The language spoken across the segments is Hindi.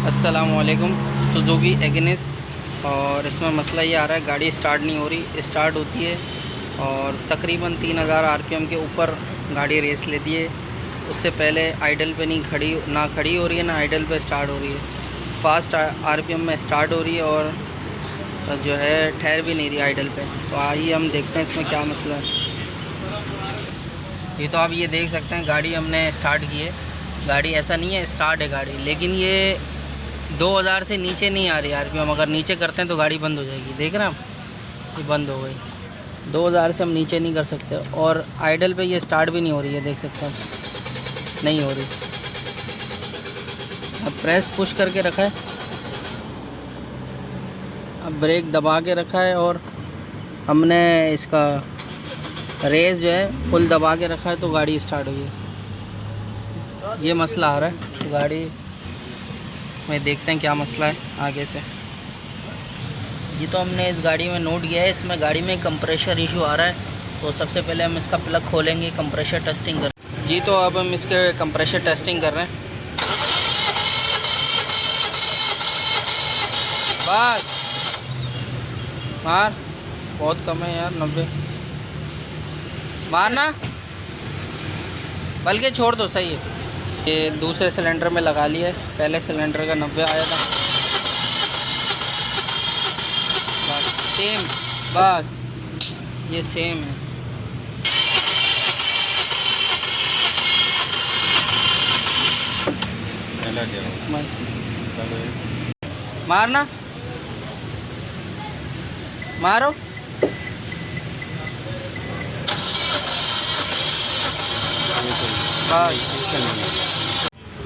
अस्सलामुअलैकुम। Suzuki Ignis. और इसमें मसला ये आ रहा है, गाड़ी स्टार्ट नहीं हो रही। स्टार्ट होती है और तकरीबन 3000 आरपीएम के ऊपर गाड़ी रेस लेती है। उससे पहले आइडल पे नहीं खड़ी ना खड़ी हो रही है, ना आइडल पे स्टार्ट हो रही है। फास्ट आरपीएम में स्टार्ट हो रही है और जो है ठहर भी नहीं रही आइडल पे। तो आइए हम देखते हैं इसमें क्या मसला है। ये तो आप ये देख सकते हैं, गाड़ी हमने स्टार्ट की है। गाड़ी ऐसा नहीं है, स्टार्ट है गाड़ी, लेकिन ये 2000 से नीचे नहीं आ रही आरपीएम। अगर नीचे करते हैं तो गाड़ी बंद हो जाएगी। देख रहे हैं आप, ये बंद हो गई। 2000 से हम नीचे नहीं कर सकते। और आइडल पे ये स्टार्ट भी नहीं हो रही है, देख सकते हैं, नहीं हो रही। अब प्रेस पुश करके रखा है, अब ब्रेक दबा के रखा है और हमने इसका रेस जो है फुल दबा के रखा है, तो गाड़ी स्टार्ट हुई है। ये मसला आ रहा है तो गाड़ी में देखते हैं क्या मसला है आगे से। ये तो हमने इस गाड़ी में नोट किया है, इसमें गाड़ी में कंप्रेशर इशू आ रहा है। तो सबसे पहले हम इसका प्लग खोलेंगे, कंप्रेशर टेस्टिंग कर। जी तो अब हम इसके कंप्रेशर टेस्टिंग कर रहे हैं। बस मार, बहुत कम है यार, 90 मारना, बल्कि छोड़ दो, सही है। ये दूसरे सिलेंडर में लगा लिया है, पहले सिलेंडर का 90 आया था। बस सेम, बस ये सेम है। मारना, मारो।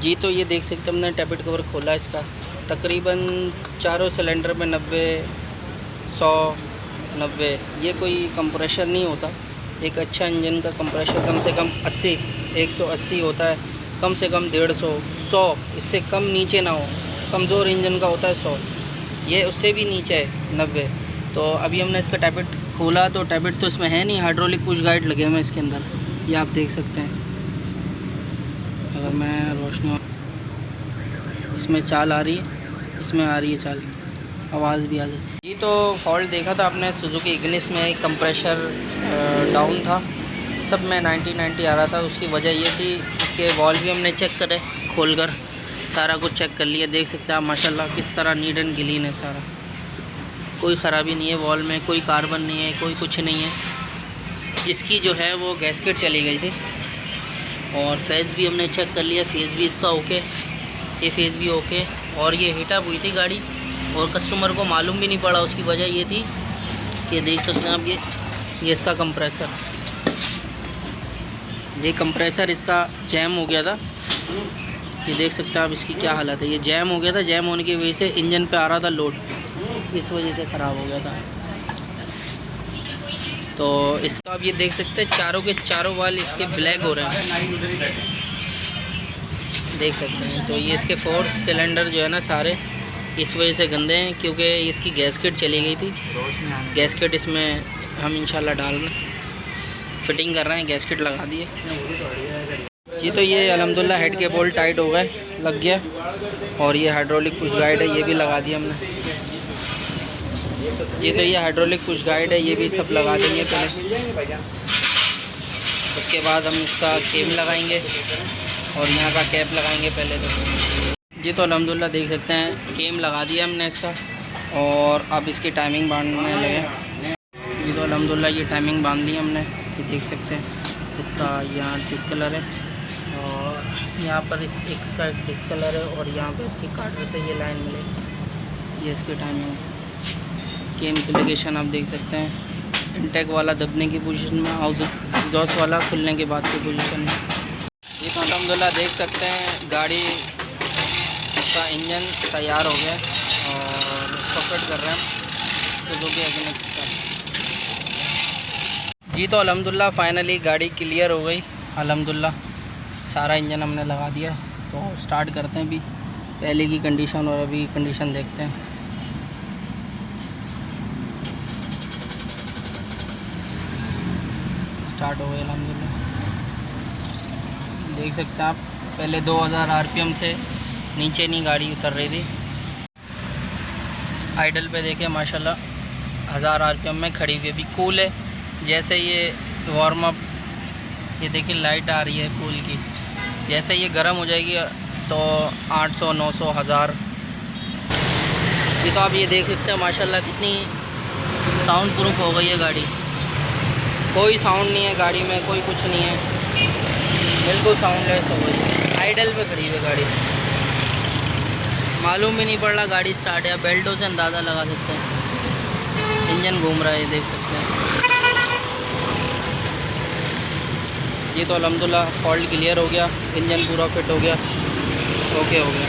जी तो ये देख सकते हैं, हमने टैबलेट कवर खोला इसका। तकरीबन चारों सिलेंडर में 90, 100, 90। ये कोई कंप्रेशर नहीं होता। एक अच्छा इंजन का कंप्रेशर कम से कम 80, 180 होता है, कम से कम 150, 100, इससे कम नीचे ना हो। कमज़ोर इंजन का होता है 100, ये उससे भी नीचे है 90। तो अभी हमने इसका टैबलेट खोला तो टैबलेट तो इसमें है नहीं, हाइड्रोलिक पुश गाइड लगे हुए हैं इसके अंदर, ये आप देख सकते हैं। अगर मैं रोशनी, इसमें चाल आ रही है, इसमें आ रही है चाल, आवाज़ भी आ जाए। जी तो फॉल्ट देखा था आपने सुजुकी इग्निस में, कंप्रेशर डाउन था, सब में 90 आ रहा था। उसकी वजह ये थी, इसके वॉल्व भी हमने चेक करे, खोलकर सारा कुछ चेक कर लिया। देख सकते हैं आप माशाल्लाह किस तरह नीट एंड क्लीन है सारा, कोई ख़राबी नहीं है वॉल में, कोई कार्बन नहीं है, कोई कुछ नहीं है। इसकी जो है वो गैस्केट चली गई थी। और फेज़ भी हमने चेक कर लिया, फेज़ भी इसका ओके, ये फेज़ भी ओके। और ये हीटअप हुई थी गाड़ी और कस्टमर को मालूम भी नहीं पड़ा। उसकी वजह ये थी, ये देख सकते हैं आप, ये इसका कंप्रेसर, ये कंप्रेसर इसका जैम हो गया था। ये देख सकते हैं आप, इसकी क्या हालत है। ये जैम हो गया था, जैम होने की वजह से इंजन पे आ रहा था लोड, इस वजह से ख़राब हो गया था। तो इसका आप ये देख सकते हैं, चारों के चारों वाल इसके ब्लैक हो रहे हैं, देख सकते हैं। तो ये इसके 4 सिलेंडर जो है ना सारे इस वजह से गंदे हैं, क्योंकि इसकी गैसकेट चली गई थी। गैसकेट इसमें हम इंशाल्लाह डाल रहे हैं, फिटिंग कर रहे हैं, गैसकेट लगा दिए। जी तो ये अल्हम्दुलिल्लाह हेड के बोल्ट टाइट हो गए, लग गया। और ये हाइड्रोलिक पुश गाइड है, ये भी लगा दिया हमने। जी तो ये हाइड्रोलिक पुश गाइड है, ये भी सब लगा देंगे पहले। उसके बाद हम इसका केम लगाएंगे और यहाँ का कैप लगाएंगे पहले तो। जी तो अल्हम्दुलिल्लाह देख सकते हैं, केम लगा दिया हमने इसका और अब इसकी टाइमिंग बांधने लगे। जी तो अल्हम्दुलिल्लाह ये टाइमिंग बांध दी हमने, ये देख सकते हैं। इसका यहाँ डिस्कलर है और यहाँ पर इसका डिस्कलर है और यहाँ पर इसकी कार्टर से ये लाइन मिलेगी, ये इसकी टाइमिंग। केम की लोकेशन आप देख सकते हैं, इंटेक वाला दबने की पोजीशन में, एग्जॉस्ट वाला खुलने के बाद की पोजीशन में। ये तो अल्हम्दुलिल्लाह देख सकते हैं, गाड़ी का इंजन तैयार हो गया और इसको फिट कर रहे हैं हम सुजुकी एग्निस का। जी तो अल्हम्दुलिल्लाह फाइनली गाड़ी क्लियर हो गई अल्हम्दुलिल्लाह, सारा इंजन हमने लगा दिया। तो स्टार्ट करते हैं, अभी पहले की कंडीशन और अभी कंडीशन देखते हैं। स्टार्ट हो गए अल्हम्दुलिल्लाह। देख सकते हैं आप, पहले 2000 आरपीएम से नीचे नहीं गाड़ी उतर रही थी। आइडल पे देखे माशाल्लाह 1000 आरपीएम में खड़ी हुई, अभी कूल है। जैसे ये वार्म अप, ये देखिए लाइट आ रही है कूल की, जैसे ये गर्म हो जाएगी तो 800 900 1000। ये तो आप ये देख सकते हैं माशाल्लाह कितनी साउंड प्रूफ हो गई है गाड़ी। कोई साउंड नहीं है गाड़ी में, कोई कुछ नहीं है, बिल्कुल साउंडलेस हो गई। आइडल पे खड़ी हुई गाड़ी, मालूम भी नहीं पड़ रहा गाड़ी स्टार्ट है। बेल्टों से अंदाज़ा लगा सकते हैं, इंजन घूम रहा है, देख सकते हैं। ये तो अल्हम्दुलिल्लाह फॉल्ट क्लियर हो गया, इंजन पूरा फिट हो गया, ओके हो गया।